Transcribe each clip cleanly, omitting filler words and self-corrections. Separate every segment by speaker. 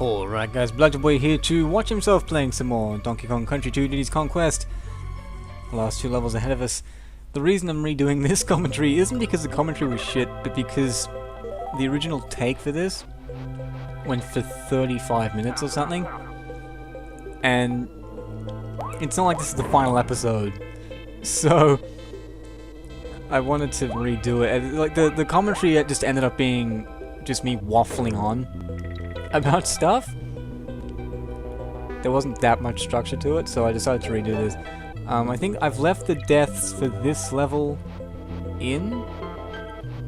Speaker 1: Alright guys, Bludgeon Boy here to watch himself playing some more Donkey Kong Country 2 Diddy's Conquest. The last 2 levels ahead of us. The reason I'm redoing this commentary isn't because the commentary was shit, but because the original take for this went for 35 minutes or something. And it's not like this is the final episode. So I wanted to redo it. And, like the commentary just ended up being just me waffling on about stuff. There wasn't that much structure to it, so I decided to redo this. I think I've left the deaths for this level in.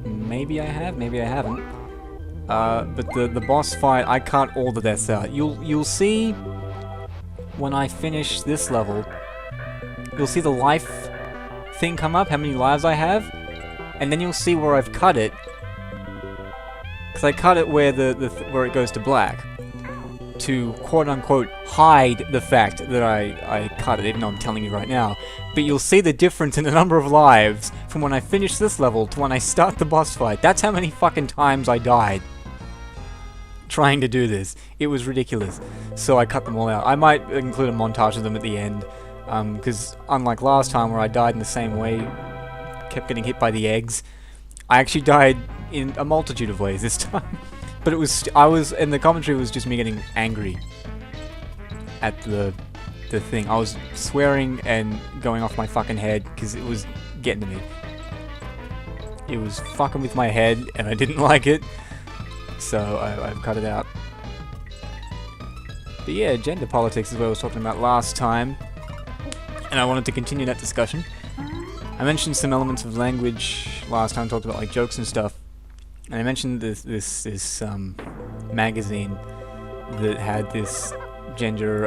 Speaker 1: Maybe I have, maybe I haven't. But the boss fight, I cut all the deaths out. You'll see when I finish this level. You'll see the life thing come up, how many lives I have, and then you'll see where I've cut it. Because I cut it where where it goes to black, to quote-unquote hide the fact that I cut it, even though I'm telling you right now. But you'll see the difference in the number of lives from when I finish this level to when I start the boss fight. That's how many fucking times I died trying to do this. It was ridiculous. So I cut them all out. I might include a montage of them at the end, because unlike last time where I died in the same way, kept getting hit by the eggs, I actually died in a multitude of ways this time. But and the commentary was just me getting angry at the thing. I was swearing and going off my fucking head because it was getting to me. It was fucking with my head and I didn't like it, so I've cut it out. But yeah, gender politics is what I was talking about last time, and I wanted to continue that discussion. I mentioned some elements of language last time, talked about like jokes and stuff, and I mentioned this magazine that had this gender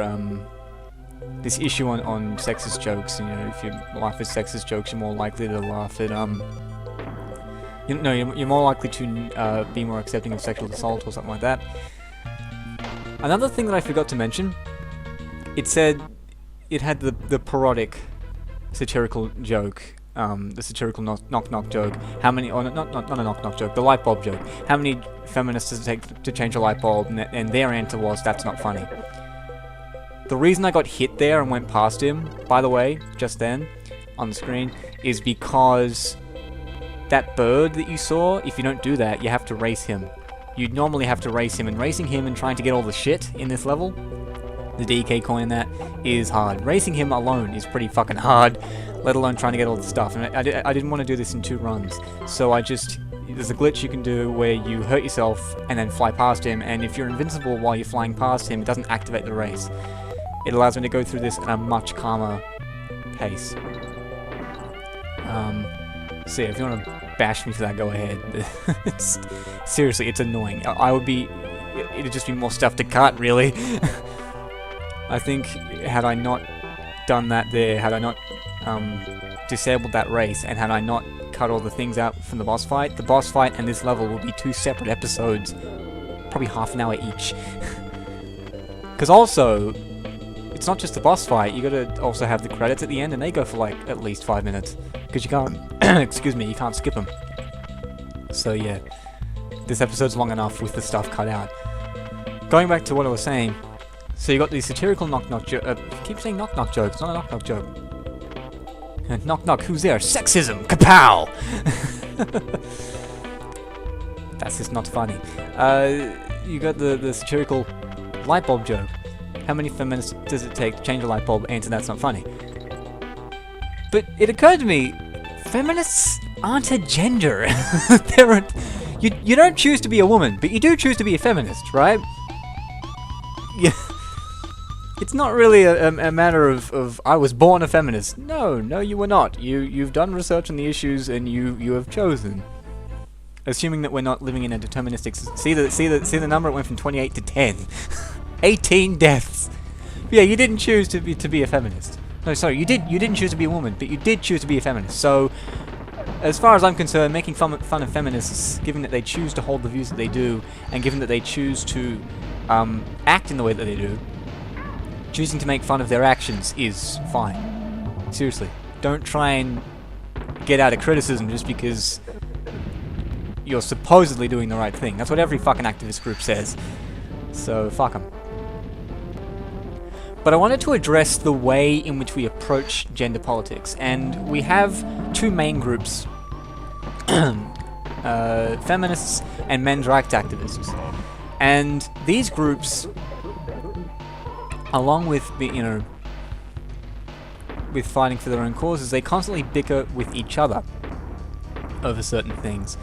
Speaker 1: this issue on sexist jokes. And, you know, if you laugh at sexist jokes, you're more likely to laugh at you're more likely to be more accepting of sexual assault or something like that. Another thing that I forgot to mention, it said it had the parodic satirical joke. The satirical knock joke. How many? Oh, not a knock joke. The light bulb joke. How many feminists does it take to change a light bulb? And their answer was, "That's not funny." The reason I got hit there and went past him, by the way, just then on the screen, is because that bird that you saw. If you don't do that, you have to race him. You'd normally have to race him, and racing him and trying to get all the shit in this level, the DK coin, that is hard. Racing him alone is pretty fucking hard, let alone trying to get all the stuff. And I didn't want to do this in 2 runs, so there's a glitch you can do where you hurt yourself and then fly past him, and if you're invincible while you're flying past him, it doesn't activate the race. It allows me to go through this at a much calmer pace. So yeah, if you want to bash me for that, go ahead. Seriously, it's annoying. It'd just be more stuff to cut, really. I think had I not done that there, had I not disabled that race, and had I not cut all the things out from the boss fight and this level will be 2 separate episodes, probably half an hour each. Because also, it's not just the boss fight, you gotta also have the credits at the end, and they go for like at least 5 minutes. Because you can't, excuse me, you can't skip them. So yeah, this episode's long enough with the stuff cut out. Going back to what I was saying, so you got the satirical knock joke. Keep saying knock joke. It's not a knock joke. Knock, who's there? Sexism! KAPOW! That's just not funny. You got the satirical light bulb joke. How many feminists does it take to change a light bulb? Answer, that's not funny. But it occurred to me, feminists aren't a gender. You don't choose to be a woman, but you do choose to be a feminist, right? Yeah. It's not really a matter of I was born a feminist. No, you were not. You've done research on the issues and you have chosen. Assuming that we're not living in a deterministic. See the number. It went from 28 to 10. 18 deaths. But yeah, you didn't choose to be a feminist. No, sorry, you didn't choose to be a woman, but you did choose to be a feminist. So, as far as I'm concerned, making fun of feminists, given that they choose to hold the views that they do, and given that they choose to act in the way that they do, choosing to make fun of their actions is fine. Seriously, don't try and get out of criticism just because you're supposedly doing the right thing. That's what every fucking activist group says. So, fuck them. But I wanted to address the way in which we approach gender politics, and we have two main groups, feminists and men's rights activists. And these groups, along with, with fighting for their own causes, they constantly bicker with each other over certain things.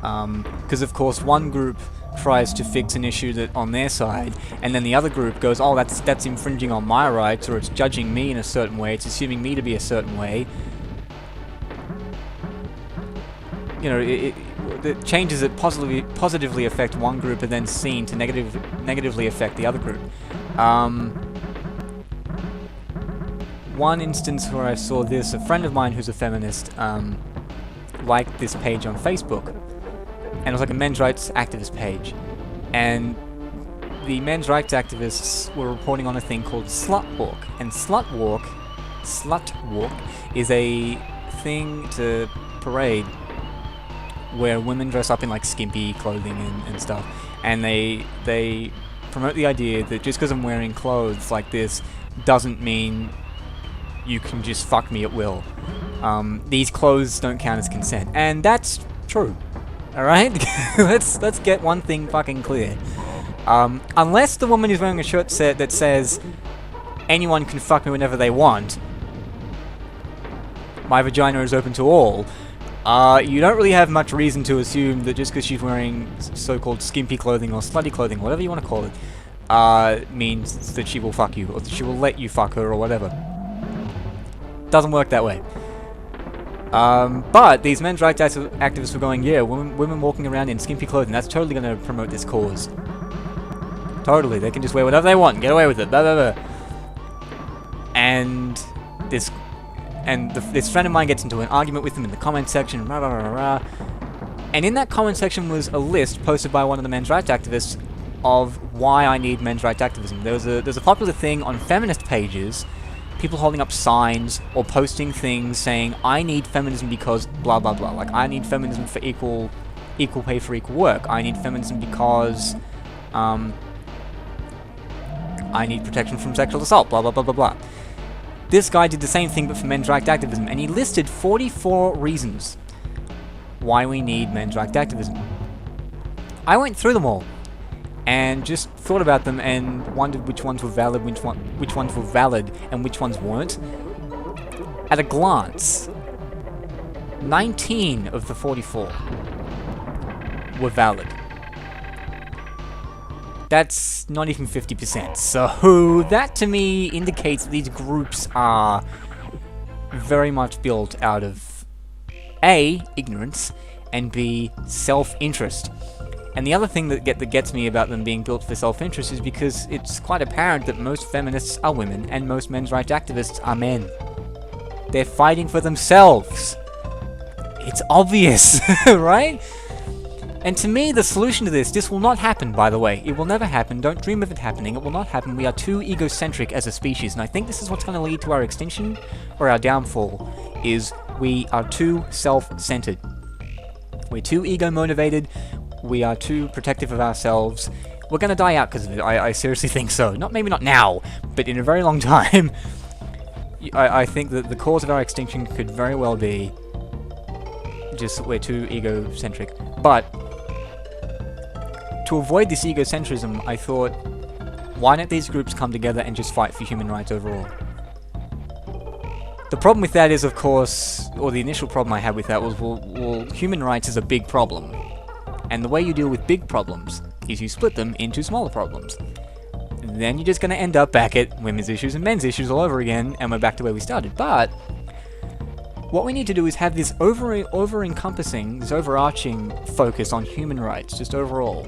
Speaker 1: Because of course one group tries to fix an issue that on their side, and then the other group goes, oh, that's infringing on my rights, or it's judging me in a certain way, it's assuming me to be a certain way. The changes that positively affect one group are then seen to negatively affect the other group. One instance where I saw this, a friend of mine who's a feminist liked this page on Facebook, and it was like a men's rights activist page, and the men's rights activists were reporting on a thing called Slut Walk, and Slut Walk is a thing to parade where women dress up in like skimpy clothing and stuff, and they promote the idea that just because I'm wearing clothes like this doesn't mean you can just fuck me at will. These clothes don't count as consent, and that's true. All right, let's get one thing fucking clear. Unless the woman is wearing a shirt set that says anyone can fuck me whenever they want, my vagina is open to all, you don't really have much reason to assume that just because she's wearing so-called skimpy clothing or slutty clothing, whatever you want to call it, means that she will fuck you, or that she will let you fuck her, or whatever. Doesn't work that way. But these men's rights activists were going, yeah, women walking around in skimpy clothing, that's totally going to promote this cause. Totally, they can just wear whatever they want and get away with it, blah blah blah. And this friend of mine gets into an argument with them in the comment section, rah, rah, rah, rah. And in that comment section was a list posted by one of the men's rights activists of why I need men's rights activism. There's a popular thing on feminist pages, people holding up signs or posting things saying, I need feminism because blah blah blah. Like, I need feminism for equal pay for equal work. I need feminism because I need protection from sexual assault, blah blah blah blah blah. This guy did the same thing but for men's rights activism, and he listed 44 reasons why we need men's rights activism. I went through them all and just thought about them and wondered which ones were valid, which ones were valid, and which ones weren't. At a glance, 19 of the 44 were valid. That's not even 50%, so that to me indicates that these groups are very much built out of A, ignorance, and B, self-interest. And the other thing that gets me about them being built for self-interest is because it's quite apparent that most feminists are women and most men's rights activists are men. They're fighting for themselves. It's obvious, right? And to me, the solution to this will not happen, by the way. It will never happen. Don't dream of it happening. It will not happen. We are too egocentric as a species, and I think this is what's going to lead to our extinction or our downfall, is we are too self-centered. We're too ego-motivated. We are too protective of ourselves. We're going to die out because of it. I seriously think so. Maybe not now, but in a very long time. I think that the cause of our extinction could very well be just that we're too egocentric. But to avoid this egocentrism, I thought, why don't these groups come together and just fight for human rights overall? The problem with that is, of course, or the initial problem I had with that was, well, human rights is a big problem. And the way you deal with big problems is you split them into smaller problems. Then you're just going to end up back at women's issues and men's issues all over again, and we're back to where we started. But what we need to do is have this over-encompassing, this overarching focus on human rights, just overall.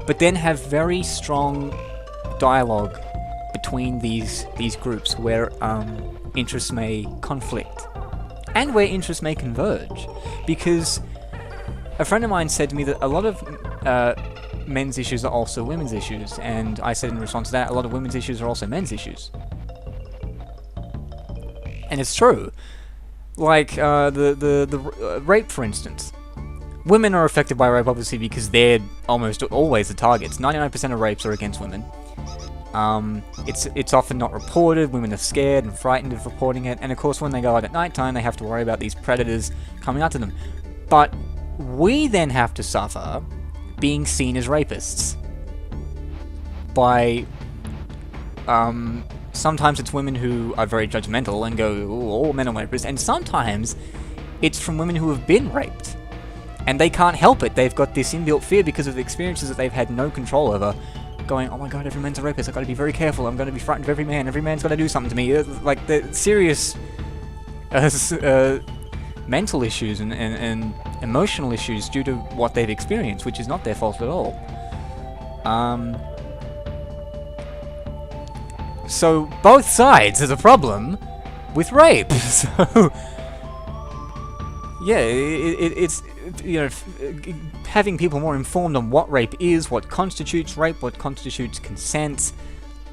Speaker 1: But then have very strong dialogue between these groups where interests may conflict and where interests may converge. Because a friend of mine said to me that a lot of men's issues are also women's issues, and I said in response to that, a lot of women's issues are also men's issues. And it's true. Like, the rape, for instance. Women are affected by rape, obviously, because they're almost always the targets. 99% of rapes are against women. It's often not reported, women are scared and frightened of reporting it, and of course when they go out at night time, they have to worry about these predators coming after them. But we then have to suffer being seen as rapists. By, sometimes it's women who are very judgmental and go, "Ooh, all men are rapists," and sometimes it's from women who have been raped. And they can't help it, they've got this inbuilt fear because of the experiences that they've had no control over, going, "Oh my god, every man's a rapist, I've got to be very careful, I'm going to be frightened of every man's got to do something to me." Like, the serious mental issues and emotional issues due to what they've experienced, which is not their fault at all. So, both sides has a problem with rape, so... Yeah, it's, you know, having people more informed on what rape is, what constitutes rape, what constitutes consent,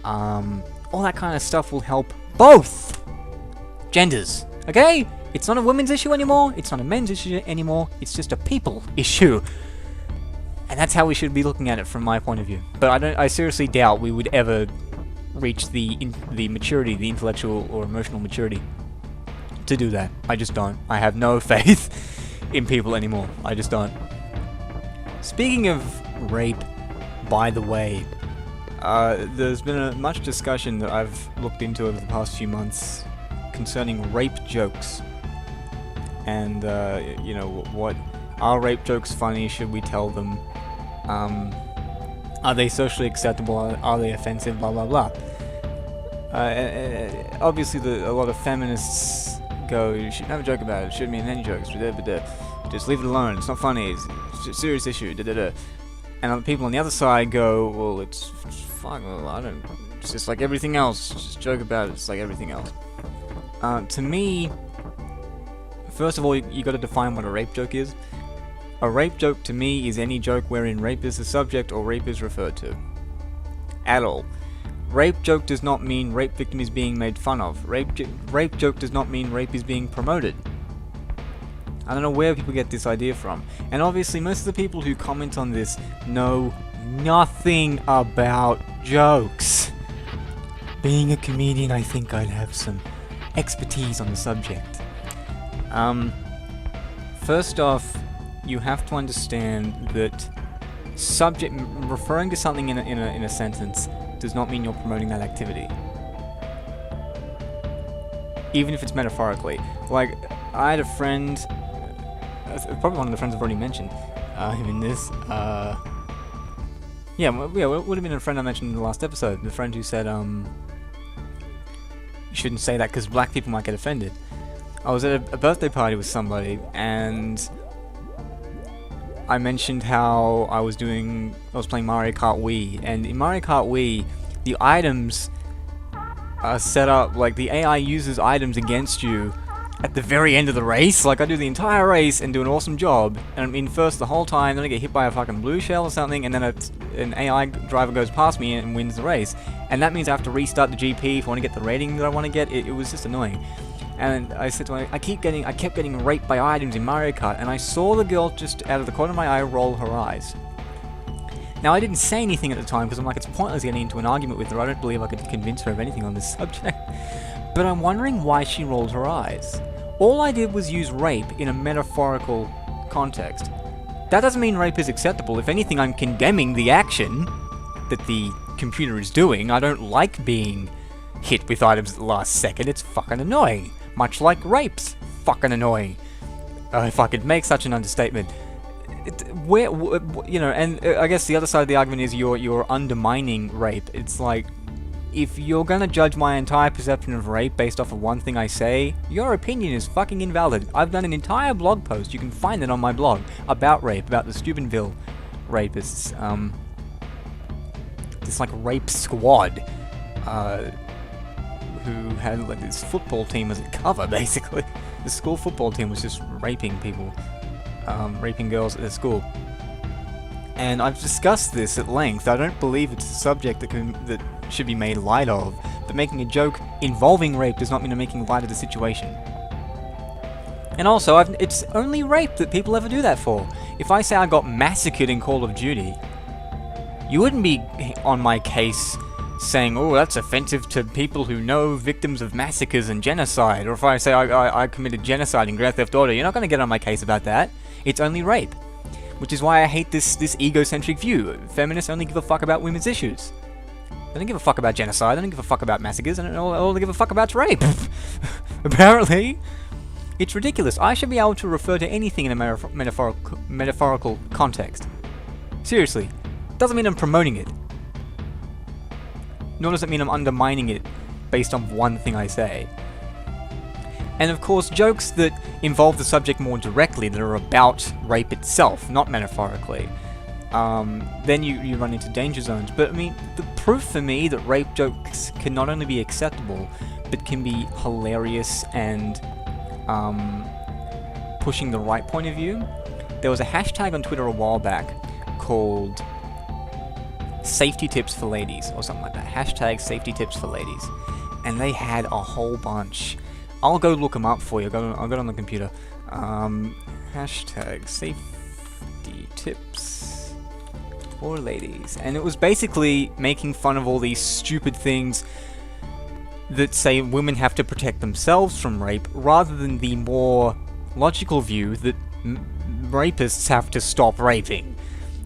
Speaker 1: all that kind of stuff will help both genders, okay? It's not a women's issue anymore, it's not a men's issue anymore, it's just a people issue. And that's how we should be looking at it from my point of view. But I seriously doubt we would ever reach the maturity, the intellectual or emotional maturity to do that. I just don't. I have no faith in people anymore. I just don't. Speaking of rape, by the way, there's been much discussion that I've looked into over the past few months concerning rape jokes. And, you know, what are rape jokes funny? Should we tell them? Are they socially acceptable? Are they offensive? Blah, blah, blah. Obviously, a lot of feminists go, "You shouldn't have a joke about it, it shouldn't be in any jokes, just leave it alone, it's not funny, it's a serious issue, And other people on the other side go, "Well, it's fine, it's just like everything else, just joke about it, it's like everything else." To me, first of all, you gotta define what a rape joke is. A rape joke to me is any joke wherein rape is the subject or rape is referred to. At all. Rape joke does not mean rape victim is being made fun of. Rape joke does not mean rape is being promoted. I don't know where people get this idea from. And obviously most of the people who comment on this know nothing about jokes. Being a comedian, I think I'd have some expertise on the subject. First off, you have to understand that referring to something in a sentence does not mean you're promoting that activity. Even if it's metaphorically. Like, I had a friend, probably one of the friends I've already mentioned, him in this, yeah, it would have been a friend I mentioned in the last episode, the friend who said, you shouldn't say that because black people might get offended. I was at a birthday party with somebody, and I mentioned how I was playing Mario Kart Wii, and in Mario Kart Wii, the items are set up, like, the AI uses items against you at the very end of the race. Like, I do the entire race and do an awesome job, and I'm in first the whole time, then I get hit by a fucking blue shell or something, and then an AI driver goes past me and wins the race. And that means I have to restart the GP if I want to get the rating that I want to get. It was just annoying. And I said to her, I kept getting raped by items in Mario Kart, and I saw the girl just out of the corner of my eye roll her eyes. Now, I didn't say anything at the time, because I'm like, it's pointless getting into an argument with her, I don't believe I could convince her of anything on this subject. But I'm wondering why she rolled her eyes. All I did was use rape in a metaphorical context. That doesn't mean rape is acceptable. If anything, I'm condemning the action that the computer is doing. I don't like being hit with items at the last second, it's fucking annoying. Much like rape's fucking annoying. If I could make such an understatement. You know, and I guess the other side of the argument is you're undermining rape. It's like, if you're gonna judge my entire perception of rape based off of one thing I say, your opinion is fucking invalid. I've done an entire blog post, you can find it on my blog, about rape, about the Steubenville rapists. This, like, rape squad, who had, like, this football team as a cover, basically. The school football team was just raping people, raping girls at their school. And I've discussed this at length. I don't believe it's a subject that should be made light of, but making a joke involving rape does not mean I'm making light of the situation. And also, it's only rape that people ever do that for. If I say I got massacred in Call of Duty, you wouldn't be on my case saying, oh, that's offensive to people who know victims of massacres and genocide. Or if I say I committed genocide in Grand Theft Auto, you're not going to get on my case about that. It's only rape. Which is why I hate this egocentric view. Feminists only give a fuck about women's issues. They don't give a fuck about genocide, they don't give a fuck about massacres, and all they give a fuck about is rape. Apparently. It's ridiculous. I should be able to refer to anything in a metaphorical context. Seriously. Doesn't mean I'm promoting it. Nor does it mean I'm undermining it based on one thing I say. And of course, jokes that involve the subject more directly, that are about rape itself, not metaphorically, then you run into danger zones. But I mean, the proof for me that rape jokes can not only be acceptable, but can be hilarious and pushing the right point of view. There was a hashtag on Twitter a while back called safety tips for ladies, or something like that. Hashtag safety tips for ladies. And they had a whole bunch. I'll go look them up for you. I'll go on the computer. Hashtag safety tips for ladies. And it was basically making fun of all these stupid things that say women have to protect themselves from rape, rather than the more logical view that rapists have to stop raping.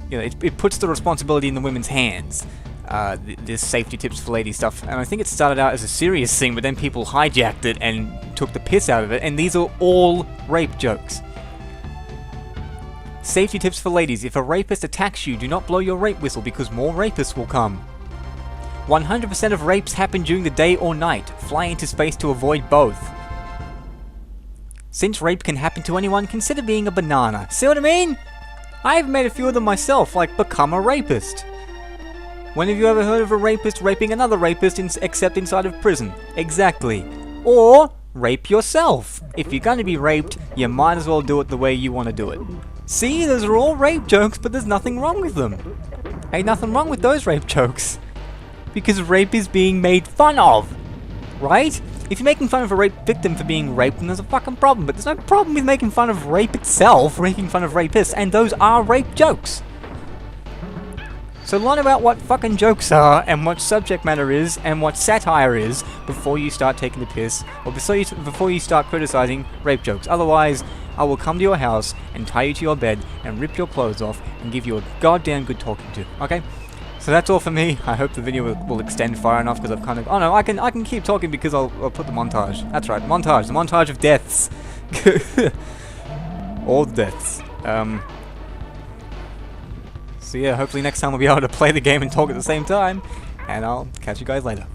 Speaker 1: You know, it puts the responsibility in the women's hands. This safety tips for ladies stuff, and I think it started out as a serious thing, but then people hijacked it and took the piss out of it, and these are all rape jokes. Safety tips for ladies: if a rapist attacks you, do not blow your rape whistle because more rapists will come. 100% of rapes happen during the day or night. Fly into space to avoid both. Since rape can happen to anyone, consider being a banana. See what I mean? I've made a few of them myself, like become a rapist. When have you ever heard of a rapist raping another rapist except inside of prison? Exactly. Or rape yourself. If you're gonna be raped, you might as well do it the way you want to do it. See, those are all rape jokes, but there's nothing wrong with them. Ain't nothing wrong with those rape jokes. Because rape is being made fun of. Right? If you're making fun of a rape victim for being raped, then there's a fucking problem. But there's no problem with making fun of rape itself, making fun of rapists, and those are rape jokes. So learn about what fucking jokes are, and what subject matter is, and what satire is, before you start taking the piss, or before you start criticizing rape jokes. Otherwise, I will come to your house, and tie you to your bed, and rip your clothes off, and give you a goddamn good talking to, okay? So that's all for me. I hope the video will extend far enough, because I've kind of... Oh no, I can keep talking because I'll put the montage. That's right, montage. The montage of deaths. All deaths. So yeah, hopefully next time we'll be able to play the game and talk at the same time. And I'll catch you guys later.